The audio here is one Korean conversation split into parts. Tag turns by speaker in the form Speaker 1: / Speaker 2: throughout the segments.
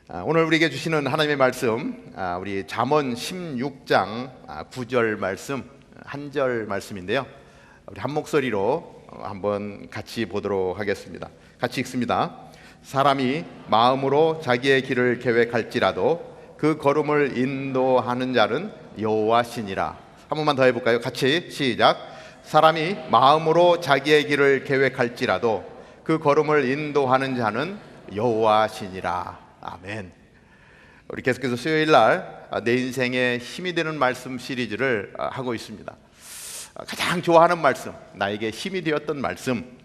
Speaker 1: 오늘 우리에게 주시는 하나님의 말씀, 우리 잠언 16장 9절 말씀, 한 절 말씀인데요. 우리 한 목소리로 한번 같이 보도록 하겠습니다. 같이 읽습니다. 사람이 마음으로 자기의 길을 계획할지라도 그 걸음을 인도하는 자는 여호와시니라. 한 번만 더 해볼까요? 같이 시작. 사람이 마음으로 자기의 길을 계획할지라도 그 걸음을 인도하는 자는 여호와시니라. 아멘. 우리 계속해서 수요일날 내 인생에 힘이 되는 말씀 시리즈를 하고 있습니다. 가장 좋아하는 말씀, 나에게 힘이 되었던 말씀,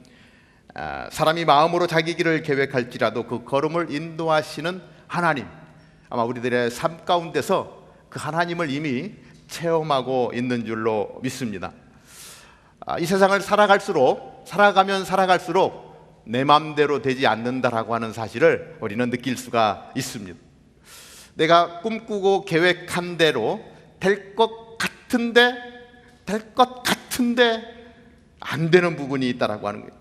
Speaker 1: 사람이 마음으로 자기 길을 계획할지라도 그 걸음을 인도하시는 하나님. 아마 우리들의 삶 가운데서 그 하나님을 이미 체험하고 있는 줄로 믿습니다. 이 세상을 살아가면 살아갈수록 내 마음대로 되지 않는다라고 하는 사실을 우리는 느낄 수가 있습니다. 내가 꿈꾸고 계획한 대로 될 것 같은데 안 되는 부분이 있다라고 하는 거예요.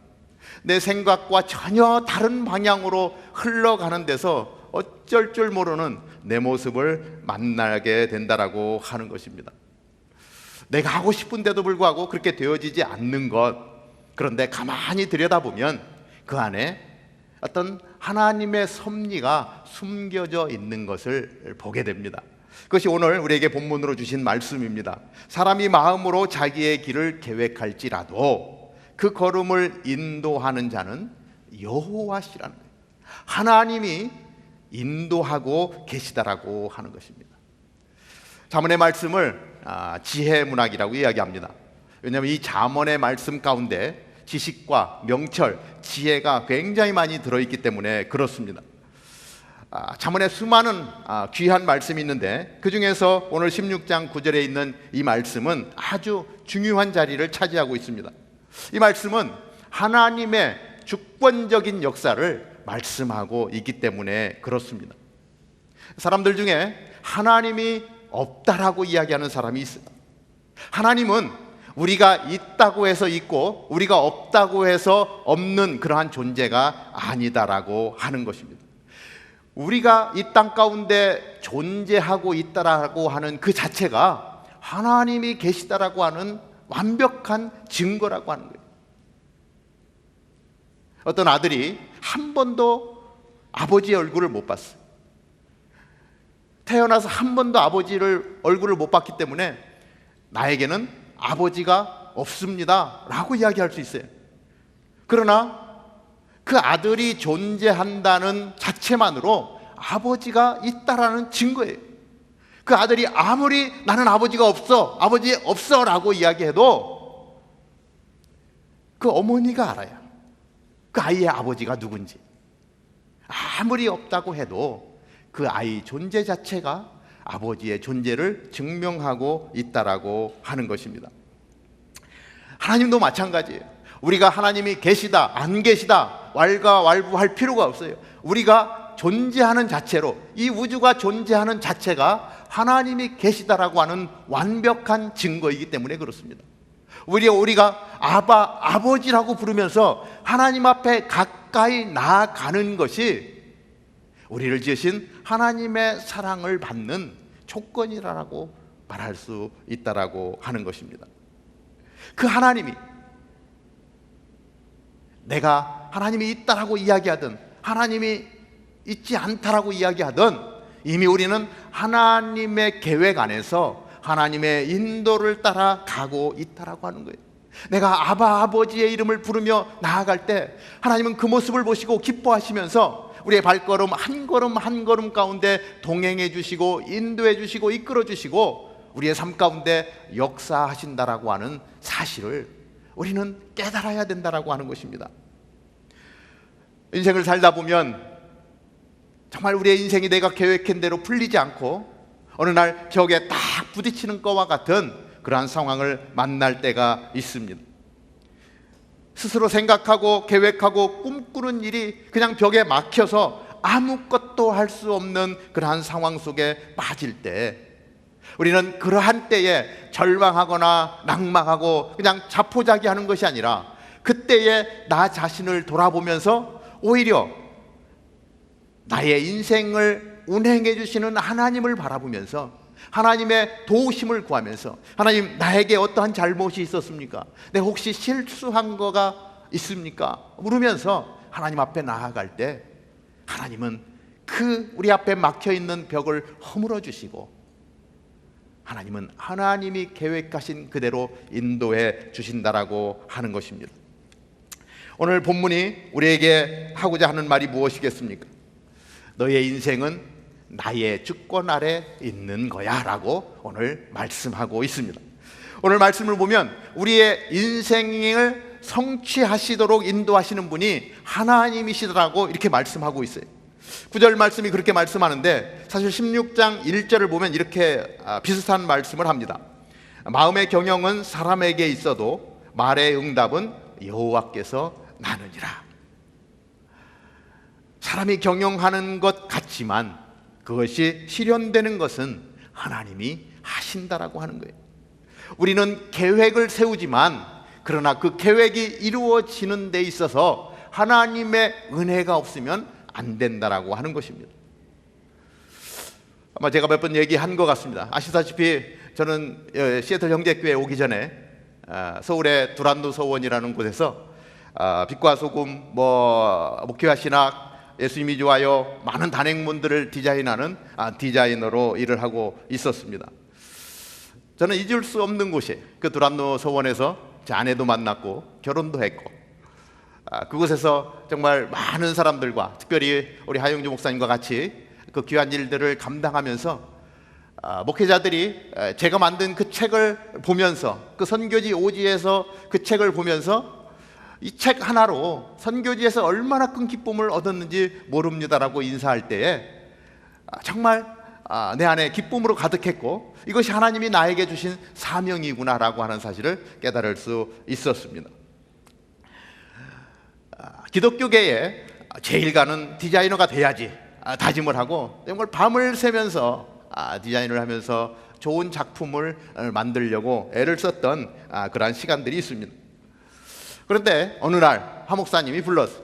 Speaker 1: 내 생각과 전혀 다른 방향으로 흘러가는 데서 어쩔 줄 모르는 내 모습을 만나게 된다라고 하는 것입니다. 내가 하고 싶은데도 불구하고 그렇게 되어지지 않는 것, 그런데 가만히 들여다보면 그 안에 어떤 하나님의 섭리가 숨겨져 있는 것을 보게 됩니다. 그것이 오늘 우리에게 본문으로 주신 말씀입니다. 사람이 마음으로 자기의 길을 계획할지라도 그 걸음을 인도하는 자는 여호와시라는 거예요. 하나님이 인도하고 계시다라고 하는 것입니다. 잠언의 말씀을 지혜 문학이라고 이야기합니다. 왜냐하면 이 잠언의 말씀 가운데 지식과 명철, 지혜가 굉장히 많이 들어있기 때문에 그렇습니다. 잠언에 수많은 귀한 말씀이 있는데 그 중에서 오늘 16장 9절에 있는 이 말씀은 아주 중요한 자리를 차지하고 있습니다. 이 말씀은 하나님의 주권적인 역사를 말씀하고 있기 때문에 그렇습니다. 사람들 중에 하나님이 없다라고 이야기하는 사람이 있어요. 하나님은 우리가 있다고 해서 있고 우리가 없다고 해서 없는 그러한 존재가 아니다라고 하는 것입니다. 우리가 이 땅 가운데 존재하고 있다라고 하는 그 자체가 하나님이 계시다라고 하는 완벽한 증거라고 하는 거예요. 어떤 아들이 한 번도 아버지의 얼굴을 못 봤어요. 태어나서 한 번도 아버지를 얼굴을 못 봤기 때문에 나에게는 아버지가 없습니다 라고 이야기할 수 있어요. 그러나 그 아들이 존재한다는 자체만으로 아버지가 있다라는 증거예요. 그 아들이 아무리 나는 아버지가 없어, 아버지 없어 라고 이야기해도 그 어머니가 알아요. 그 아이의 아버지가 누군지. 아무리 없다고 해도 그 아이 존재 자체가 아버지의 존재를 증명하고 있다라고 하는 것입니다. 하나님도 마찬가지예요. 우리가 하나님이 계시다 안 계시다 왈가왈부할 필요가 없어요. 우리가 존재하는 자체로, 이 우주가 존재하는 자체가 하나님이 계시다라고 하는 완벽한 증거이기 때문에 그렇습니다. 우리가 아버지라고 부르면서 하나님 앞에 가까이 나아가는 것이 우리를 지으신 하나님의 사랑을 받는 조건이라고 말할 수 있다라고 하는 것입니다. 그 하나님이 내가 하나님이 있다라고 이야기하든 하나님이 있지 않다라고 이야기하든 이미 우리는 하나님의 계획 안에서 하나님의 인도를 따라 가고 있다라고 하는 거예요. 내가 아버지의 이름을 부르며 나아갈 때 하나님은 그 모습을 보시고 기뻐하시면서 우리의 발걸음 한 걸음 한 걸음 가운데 동행해 주시고 인도해 주시고 이끌어 주시고 우리의 삶 가운데 역사하신다라고 하는 사실을 우리는 깨달아야 된다라고 하는 것입니다. 인생을 살다 보면 정말 우리의 인생이 내가 계획한 대로 풀리지 않고 어느 날 벽에 딱 부딪히는 것과 같은 그러한 상황을 만날 때가 있습니다. 스스로 생각하고 계획하고 꿈꾸는 일이 그냥 벽에 막혀서 아무것도 할 수 없는 그러한 상황 속에 빠질 때 우리는 그러한 때에 절망하거나 낙망하고 그냥 자포자기하는 것이 아니라 그때에 나 자신을 돌아보면서 오히려 나의 인생을 운행해 주시는 하나님을 바라보면서 하나님의 도우심을 구하면서, 하나님, 나에게 어떠한 잘못이 있었습니까? 내가 혹시 실수한 거가 있습니까? 물으면서 하나님 앞에 나아갈 때 하나님은 그 우리 앞에 막혀있는 벽을 허물어 주시고, 하나님은 하나님이 계획하신 그대로 인도해 주신다라고 하는 것입니다. 오늘 본문이 우리에게 하고자 하는 말이 무엇이겠습니까? 너의 인생은 나의 주권 아래 있는 거야 라고 오늘 말씀하고 있습니다. 오늘 말씀을 보면 우리의 인생을 성취하시도록 인도하시는 분이 하나님이시더라고 이렇게 말씀하고 있어요. 9절 말씀이 그렇게 말씀하는데, 사실 16장 1절을 보면 이렇게 비슷한 말씀을 합니다. 마음의 경영은 사람에게 있어도 말의 응답은 여호와께서 나느니라. 사람이 경영하는 것 같지만 그것이 실현되는 것은 하나님이 하신다라고 하는 거예요. 우리는 계획을 세우지만 그러나 그 계획이 이루어지는 데 있어서 하나님의 은혜가 없으면 안 된다라고 하는 것입니다. 아마 제가 몇 번 얘기한 것 같습니다. 아시다시피 저는 시애틀 형제교회 오기 전에 서울의 두란노 서원이라는 곳에서 빛과 소금, 목회와 신학, 예수님이 좋아요, 많은 단행본들을 디자인하는 디자이너로 일을 하고 있었습니다. 저는 잊을 수 없는 곳이 그 두란노 서원에서 제 아내도 만났고 결혼도 했고, 그곳에서 정말 많은 사람들과, 특별히 우리 하영주 목사님과 같이 그 귀한 일들을 감당하면서 목회자들이 제가 만든 그 책을 보면서, 그 선교지 오지에서 그 책을 보면서 이 책 하나로 선교지에서 얼마나 큰 기쁨을 얻었는지 모릅니다라고 인사할 때에 정말 내 안에 기쁨으로 가득했고, 이것이 하나님이 나에게 주신 사명이구나라고 하는 사실을 깨달을 수 있었습니다. 기독교계에 제일 가는 디자이너가 돼야지 다짐을 하고 정말 밤을 새면서 디자인을 하면서 좋은 작품을 만들려고 애를 썼던 그러한 시간들이 있습니다. 그런데 어느 날 한 목사님이 불러서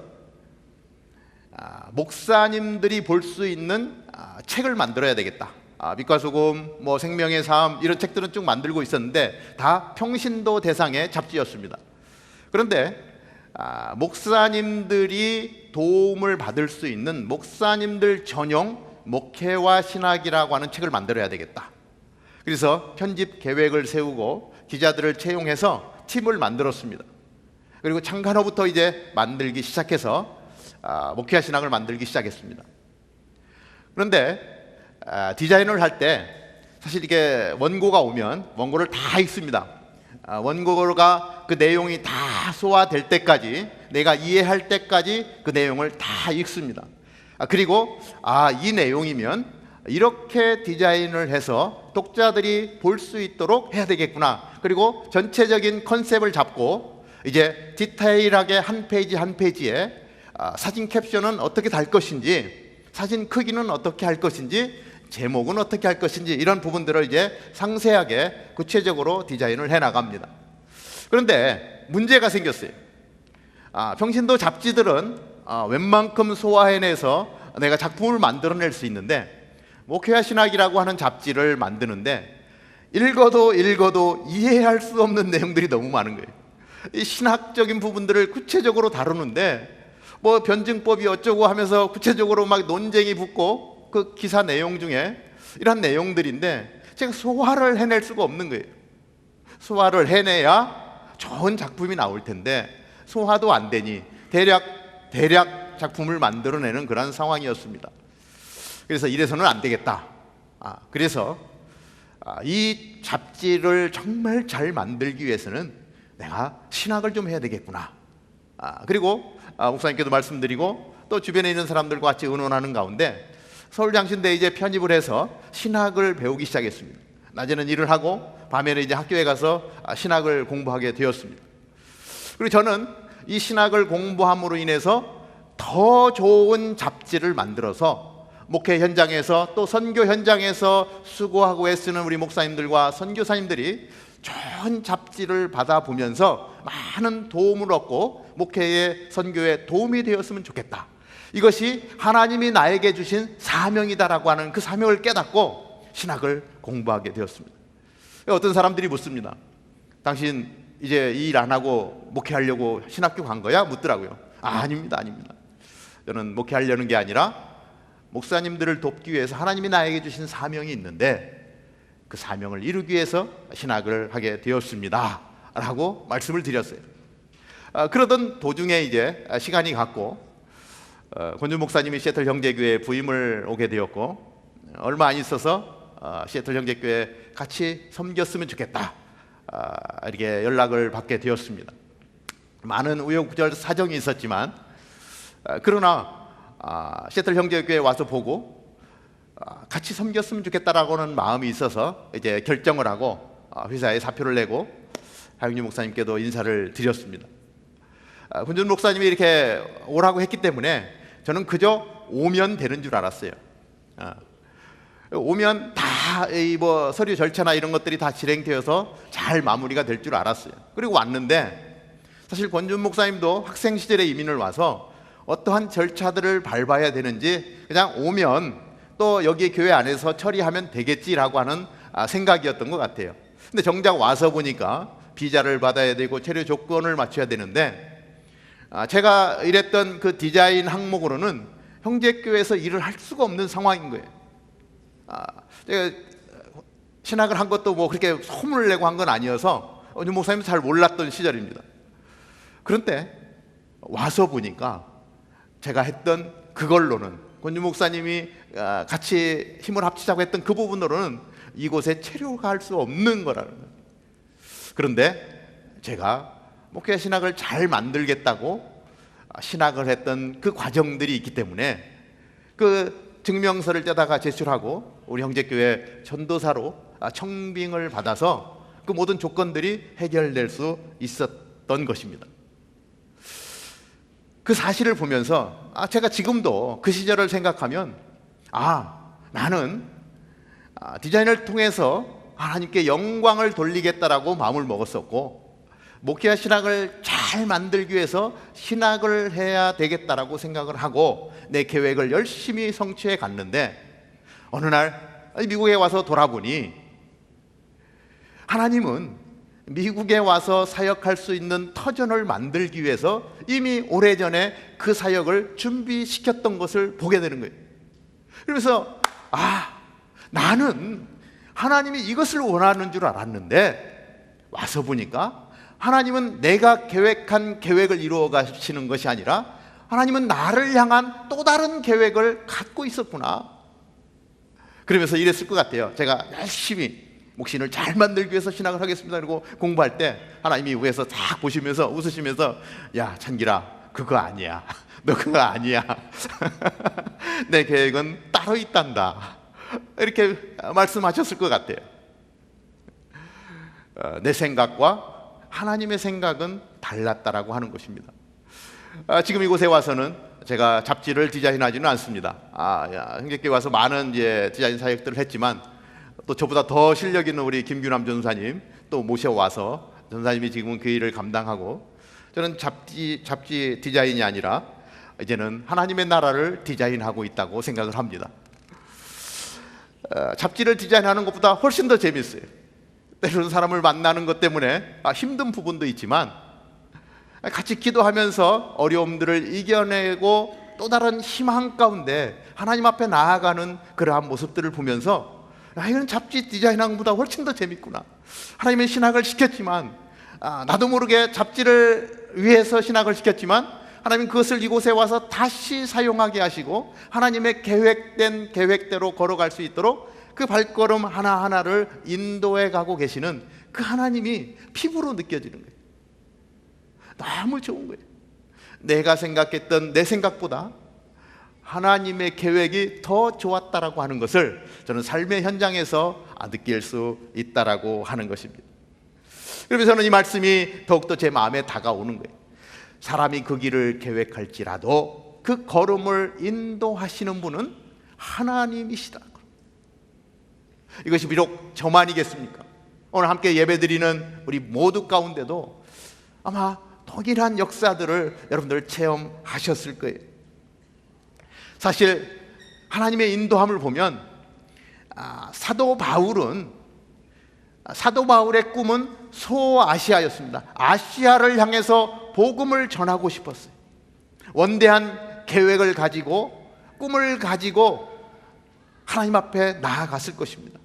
Speaker 1: 목사님들이 볼 수 있는 책을 만들어야 되겠다. 빛과 소금, 생명의 삶, 이런 책들은 쭉 만들고 있었는데 다 평신도 대상의 잡지였습니다. 그런데 목사님들이 도움을 받을 수 있는 목사님들 전용 목회와 신학이라고 하는 책을 만들어야 되겠다. 그래서 편집 계획을 세우고 기자들을 채용해서 팀을 만들었습니다. 그리고 창간호부터 이제 만들기 시작해서 목회와 신학을 만들기 시작했습니다. 그런데 디자인을 할 때 사실 이게 원고가 오면 원고를 다 읽습니다. 원고가 그 내용이 다 소화될 때까지, 내가 이해할 때까지 그 내용을 다 읽습니다. 그리고 이 내용이면 이렇게 디자인을 해서 독자들이 볼 수 있도록 해야 되겠구나. 그리고 전체적인 컨셉을 잡고 이제 디테일하게 한 페이지 한 페이지에 사진 캡션은 어떻게 달 것인지, 사진 크기는 어떻게 할 것인지, 제목은 어떻게 할 것인지, 이런 부분들을 이제 상세하게 구체적으로 디자인을 해 나갑니다. 그런데 문제가 생겼어요. 평신도 잡지들은 웬만큼 소화해내서 내가 작품을 만들어낼 수 있는데, 목회와 신학이라고 하는 잡지를 만드는데 읽어도 이해할 수 없는 내용들이 너무 많은 거예요. 이 신학적인 부분들을 구체적으로 다루는데 변증법이 어쩌고 하면서 구체적으로 막 논쟁이 붙고, 그 기사 내용 중에 이런 내용들인데 제가 소화를 해낼 수가 없는 거예요. 소화를 해내야 좋은 작품이 나올 텐데 소화도 안 되니 대략 작품을 만들어내는 그런 상황이었습니다. 그래서 이래서는 안 되겠다. 그래서 이 잡지를 정말 잘 만들기 위해서는 내가 신학을 좀 해야 되겠구나. 그리고 목사님께도 말씀드리고 또 주변에 있는 사람들과 같이 의논하는 가운데 서울장신대에 이제 편입을 해서 신학을 배우기 시작했습니다. 낮에는 일을 하고 밤에는 이제 학교에 가서 신학을 공부하게 되었습니다. 그리고 저는 이 신학을 공부함으로 인해서 더 좋은 잡지를 만들어서 목회 현장에서 또 선교 현장에서 수고하고 애쓰는 우리 목사님들과 선교사님들이 좋은 잡지를 받아보면서 많은 도움을 얻고 목회의 선교에 도움이 되었으면 좋겠다. 이것이 하나님이 나에게 주신 사명이다라고 하는 그 사명을 깨닫고 신학을 공부하게 되었습니다. 어떤 사람들이 묻습니다. 당신 이제 이 일 안 하고 목회하려고 신학교 간 거야? 묻더라고요. 아닙니다. 저는 목회하려는 게 아니라 목사님들을 돕기 위해서 하나님이 나에게 주신 사명이 있는데 그 사명을 이루기 위해서 신학을 하게 되었습니다 라고 말씀을 드렸어요. 그러던 도중에 이제 시간이 갔고 권준 목사님이 시애틀 형제교회에 부임을 오게 되었고, 얼마 안 있어서 시애틀 형제교회에 같이 섬겼으면 좋겠다 이렇게 연락을 받게 되었습니다. 많은 우여곡절 사정이 있었지만 그러나 시애틀 형제교회에 와서 보고 같이 섬겼으면 좋겠다라고는 마음이 있어서 이제 결정을 하고 회사에 사표를 내고 하영주 목사님께도 인사를 드렸습니다. 권준 목사님이 이렇게 오라고 했기 때문에 저는 그저 오면 되는 줄 알았어요. 오면 다 뭐 서류 절차나 이런 것들이 다 진행되어서 잘 마무리가 될 줄 알았어요. 그리고 왔는데 사실 권준 목사님도 학생 시절에 이민을 와서 어떠한 절차들을 밟아야 되는지 그냥 오면 또 여기 교회 안에서 처리하면 되겠지라고 하는 생각이었던 것 같아요. 근데 정작 와서 보니까 비자를 받아야 되고 체류 조건을 맞춰야 되는데 제가 일했던 그 디자인 항목으로는 형제교회에서 일을 할 수가 없는 상황인 거예요. 제가 신학을 한 것도 뭐 그렇게 소문을 내고 한 건 아니어서 권준 목사님도 잘 몰랐던 시절입니다. 그런데 와서 보니까 제가 했던 그걸로는 권준 목사님이 같이 힘을 합치자고 했던 그 부분으로는 이곳에 체류할 수 없는 거라는 거예요. 그런데 제가 목회 신학을 잘 만들겠다고 신학을 했던 그 과정들이 있기 때문에 그 증명서를 떼다가 제출하고 우리 형제교회 전도사로 청빙을 받아서 그 모든 조건들이 해결될 수 있었던 것입니다. 그 사실을 보면서 제가 지금도 그 시절을 생각하면 나는 디자인을 통해서 하나님께 영광을 돌리겠다라고 마음을 먹었었고, 목회와 신학을 잘 만들기 위해서 신학을 해야 되겠다라고 생각을 하고 내 계획을 열심히 성취해 갔는데, 어느 날 미국에 와서 돌아보니 하나님은 미국에 와서 사역할 수 있는 터전을 만들기 위해서 이미 오래전에 그 사역을 준비시켰던 것을 보게 되는 거예요. 그래서 나는 하나님이 이것을 원하는 줄 알았는데 와서 보니까 하나님은 내가 계획한 계획을 이루어 가시는 것이 아니라 하나님은 나를 향한 또 다른 계획을 갖고 있었구나. 그러면서 이랬을 것 같아요. 제가 열심히 목신을 잘 만들기 위해서 신학을 하겠습니다 그리고 공부할 때 하나님이 위에서 딱 보시면서 웃으시면서 야 찬길아, 그거 아니야. 너 그거 아니야. 내 계획은 따로 있단다. 이렇게 말씀하셨을 것 같아요. 내 생각과 하나님의 생각은 달랐다라고 하는 것입니다. 지금 이곳에 와서는 제가 잡지를 디자인하지는 않습니다. 형제교회 와서 많은 이제 디자인 사역들을 했지만 또 저보다 더 실력 있는 우리 김규남 전사님 또 모셔와서 전사님이 지금은 그 일을 감당하고, 저는 잡지 디자인이 아니라 이제는 하나님의 나라를 디자인하고 있다고 생각을 합니다. 잡지를 디자인하는 것보다 훨씬 더 재밌어요. 때로는 사람을 만나는 것 때문에 힘든 부분도 있지만 같이 기도하면서 어려움들을 이겨내고 또 다른 희망 가운데 하나님 앞에 나아가는 그러한 모습들을 보면서 이건 잡지 디자인하는 것보다 훨씬 더 재밌구나. 하나님의 신학을 시켰지만 나도 모르게 잡지를 위해서 신학을 시켰지만 하나님 그것을 이곳에 와서 다시 사용하게 하시고 하나님의 계획된 계획대로 걸어갈 수 있도록 그 발걸음 하나하나를 인도해 가고 계시는 그 하나님이 피부로 느껴지는 거예요. 너무 좋은 거예요. 내가 생각했던 내 생각보다 하나님의 계획이 더 좋았다라고 하는 것을 저는 삶의 현장에서 느낄 수 있다라고 하는 것입니다. 그러면서 저는 이 말씀이 더욱더 제 마음에 다가오는 거예요. 사람이 그 길을 계획할지라도 그 걸음을 인도하시는 분은 하나님이시다. 이것이 비록 저만이겠습니까? 오늘 함께 예배드리는 우리 모두 가운데도 아마 동일한 역사들을 여러분들 체험하셨을 거예요. 사실 하나님의 인도함을 보면 사도 바울의 꿈은 소아시아였습니다. 아시아를 향해서 복음을 전하고 싶었어요. 원대한 계획을 가지고 꿈을 가지고 하나님 앞에 나아갔을 것입니다.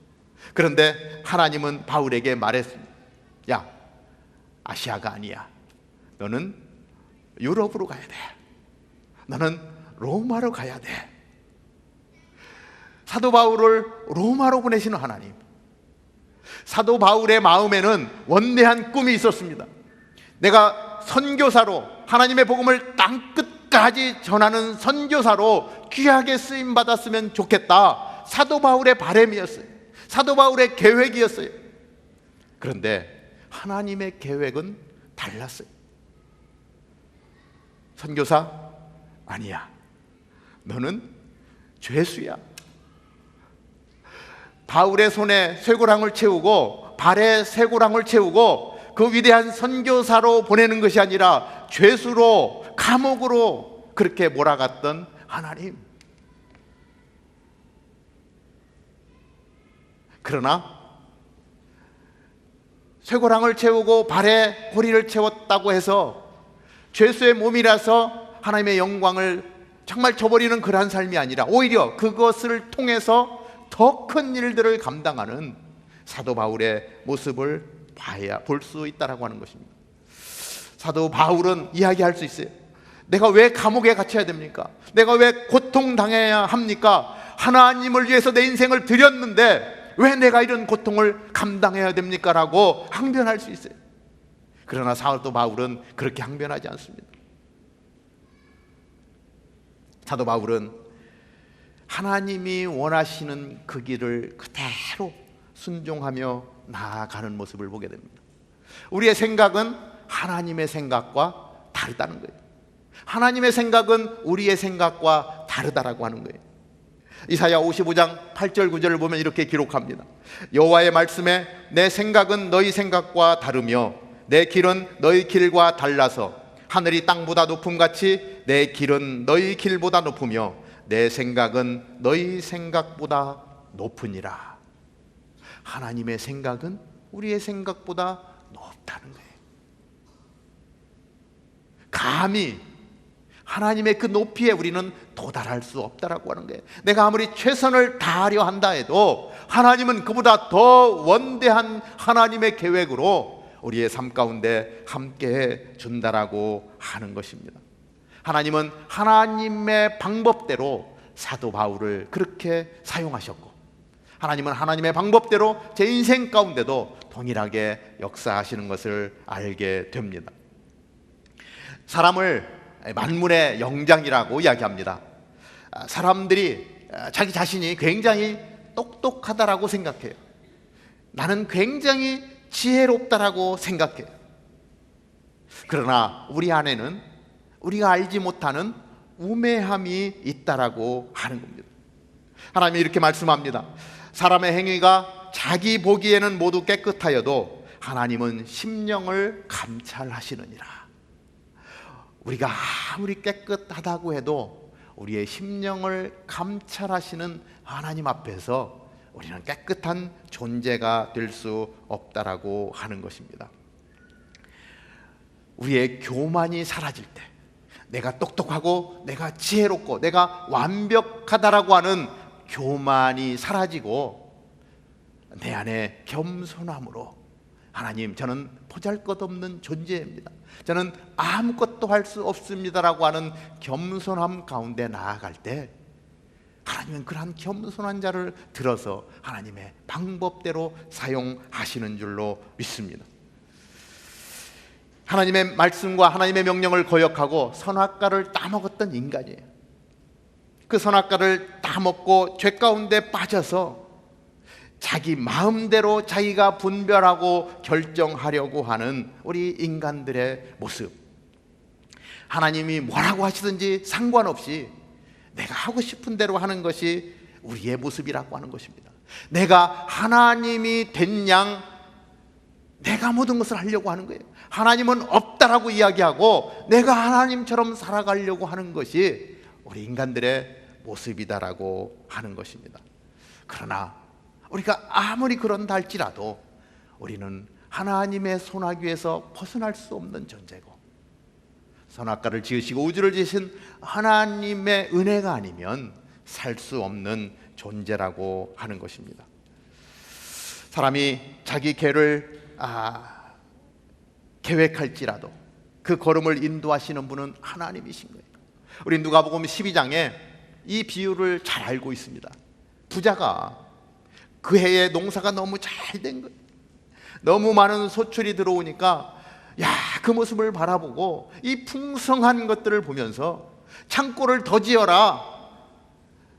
Speaker 1: 그런데 하나님은 바울에게 말했습니다. 야, 아시아가 아니야. 너는 유럽으로 가야 돼. 너는 로마로 가야 돼. 사도 바울을 로마로 보내시는 하나님. 사도 바울의 마음에는 원대한 꿈이 있었습니다. 내가 선교사로 하나님의 복음을 땅끝까지 전하는 선교사로 귀하게 쓰임 받았으면 좋겠다. 사도 바울의 바람이었어요. 사도 바울의 계획이었어요. 그런데 하나님의 계획은 달랐어요. 선교사? 아니야. 너는 죄수야. 바울의 손에 쇠고랑을 채우고 발에 쇠고랑을 채우고 그 위대한 선교사로 보내는 것이 아니라 죄수로, 감옥으로 그렇게 몰아갔던 하나님. 그러나 쇠고랑을 채우고 발에 고리를 채웠다고 해서 죄수의 몸이라서 하나님의 영광을 정말 저버리는 그러한 삶이 아니라 오히려 그것을 통해서 더 큰 일들을 감당하는 사도 바울의 모습을 볼 수 있다라고 하는 것입니다. 사도 바울은 이야기할 수 있어요. 내가 왜 감옥에 갇혀야 됩니까? 내가 왜 고통당해야 합니까? 하나님을 위해서 내 인생을 드렸는데 왜 내가 이런 고통을 감당해야 됩니까? 라고 항변할 수 있어요. 그러나 사도 바울은 그렇게 항변하지 않습니다. 사도 바울은 하나님이 원하시는 그 길을 그대로 순종하며 나아가는 모습을 보게 됩니다. 우리의 생각은 하나님의 생각과 다르다는 거예요. 하나님의 생각은 우리의 생각과 다르다라고 하는 거예요. 이사야 55장 8절 9절을 보면 이렇게 기록합니다. 여호와의 말씀에 내 생각은 너희 생각과 다르며 내 길은 너희 길과 달라서 하늘이 땅보다 높음같이 내 길은 너희 길보다 높으며 내 생각은 너희 생각보다 높으니라. 하나님의 생각은 우리의 생각보다 높다는 거예요. 감히 하나님의 그 높이에 우리는 도달할 수 없다라고 하는 거예요. 내가 아무리 최선을 다하려 한다 해도 하나님은 그보다 더 원대한 하나님의 계획으로 우리의 삶 가운데 함께해 준다라고 하는 것입니다. 하나님은 하나님의 방법대로 사도 바울을 그렇게 사용하셨고, 하나님은 하나님의 방법대로 제 인생 가운데도 동일하게 역사하시는 것을 알게 됩니다. 사람을 만물의 영장이라고 이야기합니다. 사람들이 자기 자신이 굉장히 똑똑하다라고 생각해요. 나는 굉장히 지혜롭다라고 생각해요. 그러나 우리 안에는 우리가 알지 못하는 우매함이 있다라고 하는 겁니다. 하나님이 이렇게 말씀합니다. 사람의 행위가 자기 보기에는 모두 깨끗하여도 하나님은 심령을 감찰하시느니라. 우리가 아무리 깨끗하다고 해도 우리의 심령을 감찰하시는 하나님 앞에서 우리는 깨끗한 존재가 될 수 없다라고 하는 것입니다. 우리의 교만이 사라질 때, 내가 똑똑하고 내가 지혜롭고 내가 완벽하다라고 하는 교만이 사라지고 내 안에 겸손함으로, 하나님, 저는 보잘것없는 존재입니다, 저는 아무것도 할 수 없습니다라고 하는 겸손함 가운데 나아갈 때 하나님은 그러한 겸손한 자를 들어서 하나님의 방법대로 사용하시는 줄로 믿습니다. 하나님의 말씀과 하나님의 명령을 거역하고 선악과를 따먹었던 인간이에요. 그 선악과를 따먹고 죄 가운데 빠져서 자기 마음대로 자기가 분별하고 결정하려고 하는 우리 인간들의 모습. 하나님이 뭐라고 하시든지 상관없이 내가 하고 싶은 대로 하는 것이 우리의 모습이라고 하는 것입니다. 내가 하나님이 된 양 내가 모든 것을 하려고 하는 거예요. 하나님은 없다라고 이야기하고 내가 하나님처럼 살아가려고 하는 것이 우리 인간들의 모습이다라고 하는 것입니다. 그러나 우리가 아무리 그런다 할지라도 우리는 하나님의 손아귀에서 벗어날 수 없는 존재고, 선악과를 지으시고 우주를 지으신 하나님의 은혜가 아니면 살 수 없는 존재라고 하는 것입니다. 사람이 자기 길을 계획할지라도 그 걸음을 인도하시는 분은 하나님이신 거예요. 우리 누가복음 12장에 이 비유를 잘 알고 있습니다. 부자가 그 해에 농사가 너무 잘 된 거예요. 너무 많은 소출이 들어오니까 그 모습을 바라보고 이 풍성한 것들을 보면서 창고를 더 지어라,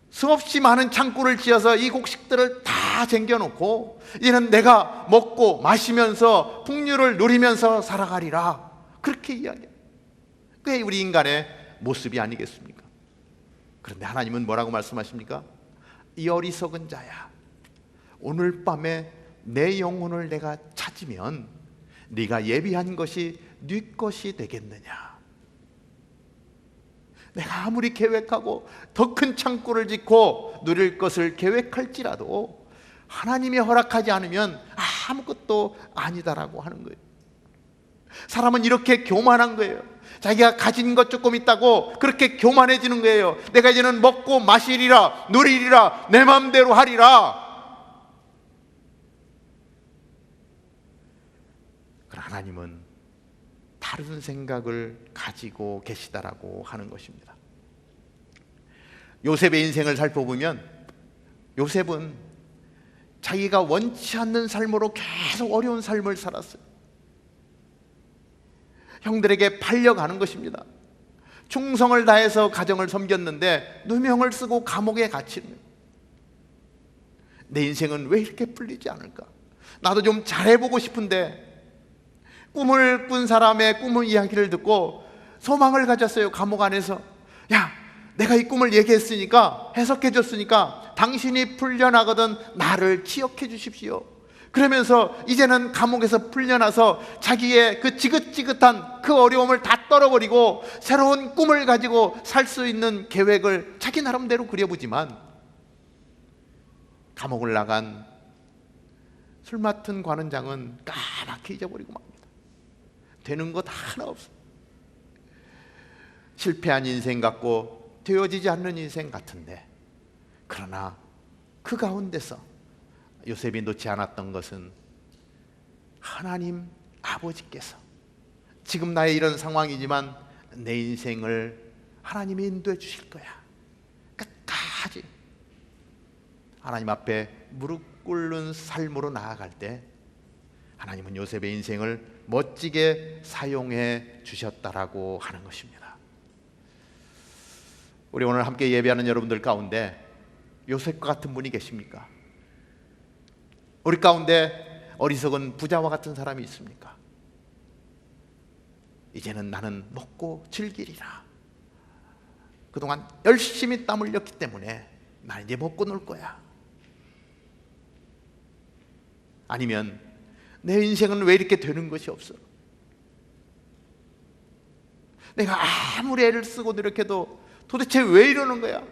Speaker 1: 수없이 많은 창고를 지어서 이 곡식들을 다 쟁겨놓고 이제는 내가 먹고 마시면서 풍류를 누리면서 살아가리라, 그렇게 이야기해요. 그게 우리 인간의 모습이 아니겠습니까? 그런데 하나님은 뭐라고 말씀하십니까? 이 어리석은 자야, 오늘 밤에 내 영혼을 내가 찾으면 네가 예비한 것이 네 것이 되겠느냐. 내가 아무리 계획하고 더 큰 창고를 짓고 누릴 것을 계획할지라도 하나님이 허락하지 않으면 아무것도 아니다라고 하는 거예요. 사람은 이렇게 교만한 거예요. 자기가 가진 것 조금 있다고 그렇게 교만해지는 거예요. 내가 이제는 먹고 마시리라, 누리리라, 내 마음대로 하리라. 그러나 하나님은 다른 생각을 가지고 계시다라고 하는 것입니다. 요셉의 인생을 살펴보면 요셉은 자기가 원치 않는 삶으로 계속 어려운 삶을 살았어요. 형들에게 팔려가는 것입니다. 충성을 다해서 가정을 섬겼는데 누명을 쓰고 감옥에 갇히는 거예요. 내 인생은 왜 이렇게 풀리지 않을까? 나도 좀 잘해보고 싶은데, 꿈을 꾼 사람의 꿈의 이야기를 듣고 소망을 가졌어요. 감옥 안에서 내가 이 꿈을 얘기했으니까, 해석해 줬으니까 당신이 풀려나거든 나를 기억해 주십시오. 그러면서 이제는 감옥에서 풀려나서 자기의 그 지긋지긋한 그 어려움을 다 떨어버리고 새로운 꿈을 가지고 살 수 있는 계획을 자기 나름대로 그려보지만, 감옥을 나간 술 맡은 관원장은 까맣게 잊어버리고 맙니다. 되는 것 하나 없어요. 실패한 인생 같고 되어지지 않는 인생 같은데, 그러나 그 가운데서 요셉이 놓지 않았던 것은 하나님 아버지께서 지금 나의 이런 상황이지만 내 인생을 하나님이 인도해 주실 거야, 끝까지 하나님 앞에 무릎 꿇는 삶으로 나아갈 때 하나님은 요셉의 인생을 멋지게 사용해 주셨다라고 하는 것입니다. 우리 오늘 함께 예배하는 여러분들 가운데 요셉과 같은 분이 계십니까? 우리 가운데 어리석은 부자와 같은 사람이 있습니까? 이제는 나는 먹고 즐기리라, 그동안 열심히 땀 흘렸기 때문에 나 이제 먹고 놀 거야. 아니면 내 인생은 왜 이렇게 되는 것이 없어? 내가 아무리 애를 쓰고 노력해도 도대체 왜 이러는 거야?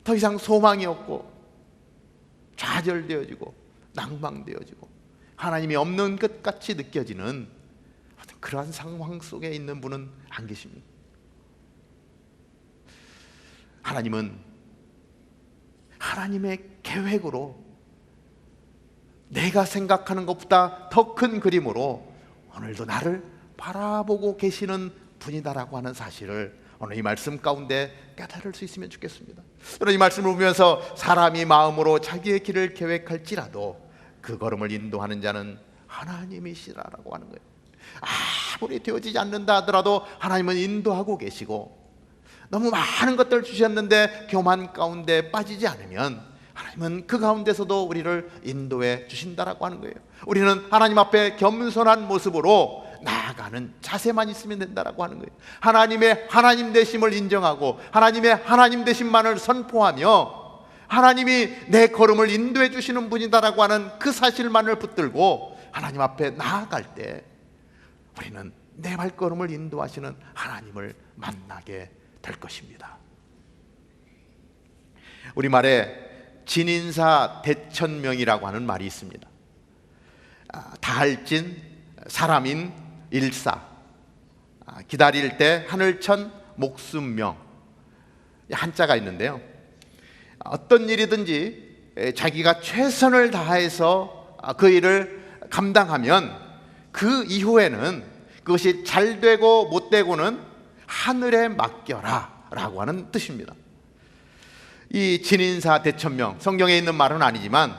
Speaker 1: 더 이상 소망이 없고 좌절되어지고 낭망되어지고 하나님이 없는 것 같이 느껴지는 그러한 상황 속에 있는 분은 안 계십니다. 하나님은 하나님의 계획으로 내가 생각하는 것보다 더 큰 그림으로 오늘도 나를 바라보고 계시는 분이다라고 하는 사실을 오늘 이 말씀 가운데 깨달을 수 있으면 좋겠습니다. 저는 이 말씀을 보면서 사람이 마음으로 자기의 길을 계획할지라도 그 걸음을 인도하는 자는 하나님이시라라고 하는 거예요. 아무리 되어지지 않는다 하더라도 하나님은 인도하고 계시고, 너무 많은 것들을 주셨는데 교만 가운데 빠지지 않으면 하나님은 그 가운데서도 우리를 인도해 주신다라고 하는 거예요. 우리는 하나님 앞에 겸손한 모습으로 나아가는 자세만 있으면 된다라고 하는 거예요. 하나님의 하나님 되심을 인정하고 하나님의 하나님 되심만을 선포하며 하나님이 내 걸음을 인도해 주시는 분이다라고 하는 그 사실만을 붙들고 하나님 앞에 나아갈 때 우리는 내 발걸음을 인도하시는 하나님을 만나게 될 것입니다. 우리말에 진인사 대천명이라고 하는 말이 있습니다. 다할진, 사람인, 일사, 기다릴 때 하늘천, 목숨명, 한자가 있는데요. 어떤 일이든지 자기가 최선을 다해서 그 일을 감당하면 그 이후에는 그것이 잘 되고 못 되고는 하늘에 맡겨라 라고 하는 뜻입니다. 이 진인사 대천명, 성경에 있는 말은 아니지만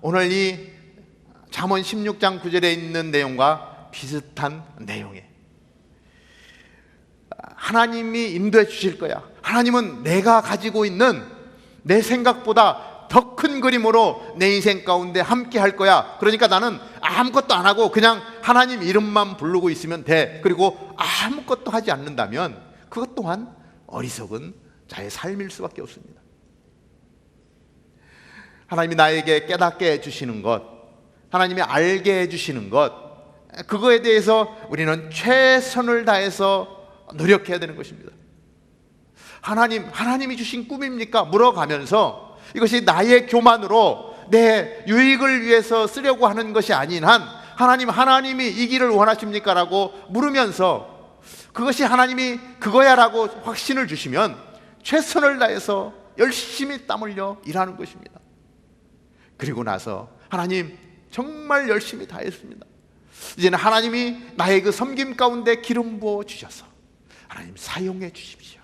Speaker 1: 오늘 이 잠언 16장 9절에 있는 내용과 비슷한 내용이에요. 하나님이 인도해 주실 거야. 하나님은 내가 가지고 있는 내 생각보다 더 큰 그림으로 내 인생 가운데 함께 할 거야. 그러니까 나는 아무것도 안 하고 그냥 하나님 이름만 부르고 있으면 돼. 그리고 아무것도 하지 않는다면 그것 또한 어리석은 자의 삶일 수밖에 없습니다. 하나님이 나에게 깨닫게 해주시는 것, 하나님이 알게 해주시는 것, 그거에 대해서 우리는 최선을 다해서 노력해야 되는 것입니다. 하나님이 주신 꿈입니까? 물어가면서 이것이 나의 교만으로 내 유익을 위해서 쓰려고 하는 것이 아닌 한 하나님이 이 길을 원하십니까? 라고 물으면서 그것이 하나님이 그거야 라고 확신을 주시면 최선을 다해서 열심히 땀 흘려 일하는 것입니다. 그리고 나서 하나님 정말 열심히 다 했습니다. 이제는 하나님이 나의 그 섬김 가운데 기름 부어 주셔서 하나님 사용해 주십시오.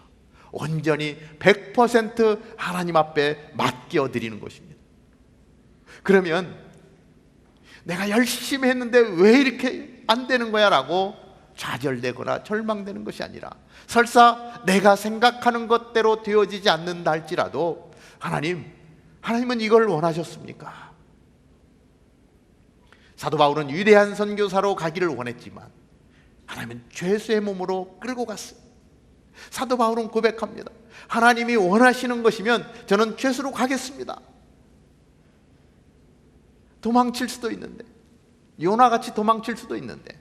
Speaker 1: 온전히 100% 하나님 앞에 맡겨드리는 것입니다. 그러면 내가 열심히 했는데 왜 이렇게 안 되는 거야 라고 좌절되거나 절망되는 것이 아니라 설사 내가 생각하는 것대로 되어지지 않는다 할지라도 하나님은 이걸 원하셨습니까? 사도 바울은 위대한 선교사로 가기를 원했지만 하나님은 죄수의 몸으로 끌고 갔어요. 사도 바울은 고백합니다. 하나님이 원하시는 것이면 저는 죄수로 가겠습니다. 도망칠 수도 있는데, 요나같이 도망칠 수도 있는데,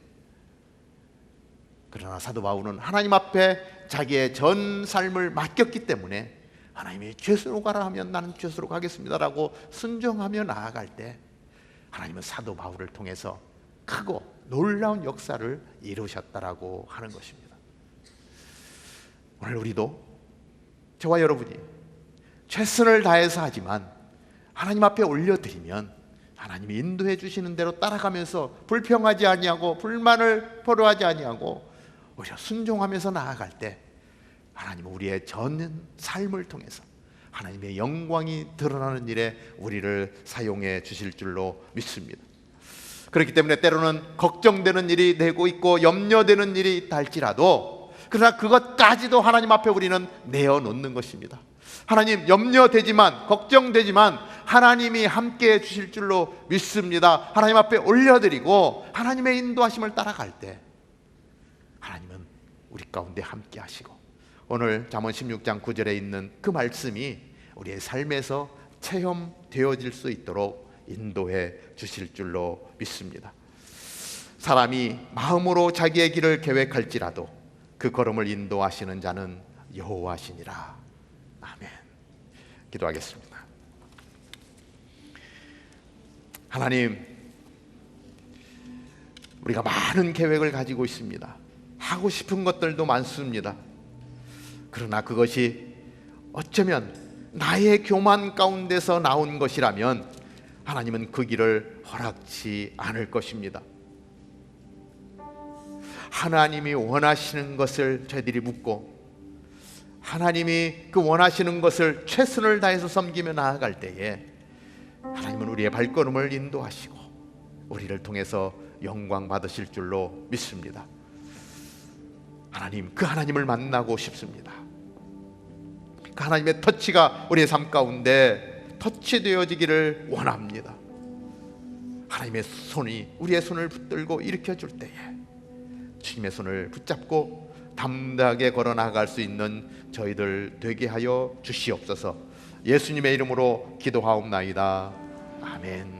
Speaker 1: 그러나 사도 바울은 하나님 앞에 자기의 전 삶을 맡겼기 때문에 하나님이 죄수로 가라 하면 나는 죄수로 가겠습니다라고 순종하며 나아갈 때 하나님은 사도 바울을 통해서 크고 놀라운 역사를 이루셨다라고 하는 것입니다. 오늘 우리도 저와 여러분이 최선을 다해서 하지만 하나님 앞에 올려드리면 하나님이 인도해 주시는 대로 따라가면서 불평하지 아니하고 불만을 포로하지 아니하고 오히려 순종하면서 나아갈 때 하나님은 우리의 전 삶을 통해서 하나님의 영광이 드러나는 일에 우리를 사용해 주실 줄로 믿습니다. 그렇기 때문에 때로는 걱정되는 일이 되고 있고 염려되는 일이 있다 할지라도 그러나 그것까지도 하나님 앞에 우리는 내어놓는 것입니다. 하나님 염려되지만 걱정되지만 하나님이 함께해 주실 줄로 믿습니다. 하나님 앞에 올려드리고 하나님의 인도하심을 따라갈 때 하나님은 우리 가운데 함께 하시고 오늘 잠언 16장 9절에 있는 그 말씀이 우리의 삶에서 체험되어질 수 있도록 인도해 주실 줄로 믿습니다. 사람이 마음으로 자기의 길을 계획할지라도 그 걸음을 인도하시는 자는 여호와시니라. 아멘. 기도하겠습니다. 하나님, 우리가 많은 계획을 가지고 있습니다. 하고 싶은 것들도 많습니다. 그러나 그것이 어쩌면 나의 교만 가운데서 나온 것이라면 하나님은 그 길을 허락치 않을 것입니다. 하나님이 원하시는 것을 저희들이 묻고 하나님이 그 원하시는 것을 최선을 다해서 섬기며 나아갈 때에 하나님은 우리의 발걸음을 인도하시고 우리를 통해서 영광 받으실 줄로 믿습니다. 하나님, 그 하나님을 만나고 싶습니다. 그 하나님의 터치가 우리의 삶 가운데 터치되어지기를 원합니다. 하나님의 손이 우리의 손을 붙들고 일으켜 줄 때에 주님의 손을 붙잡고 담대하게 걸어 나갈 수 있는 저희들 되게 하여 주시옵소서. 예수님의 이름으로 기도하옵나이다. 아멘.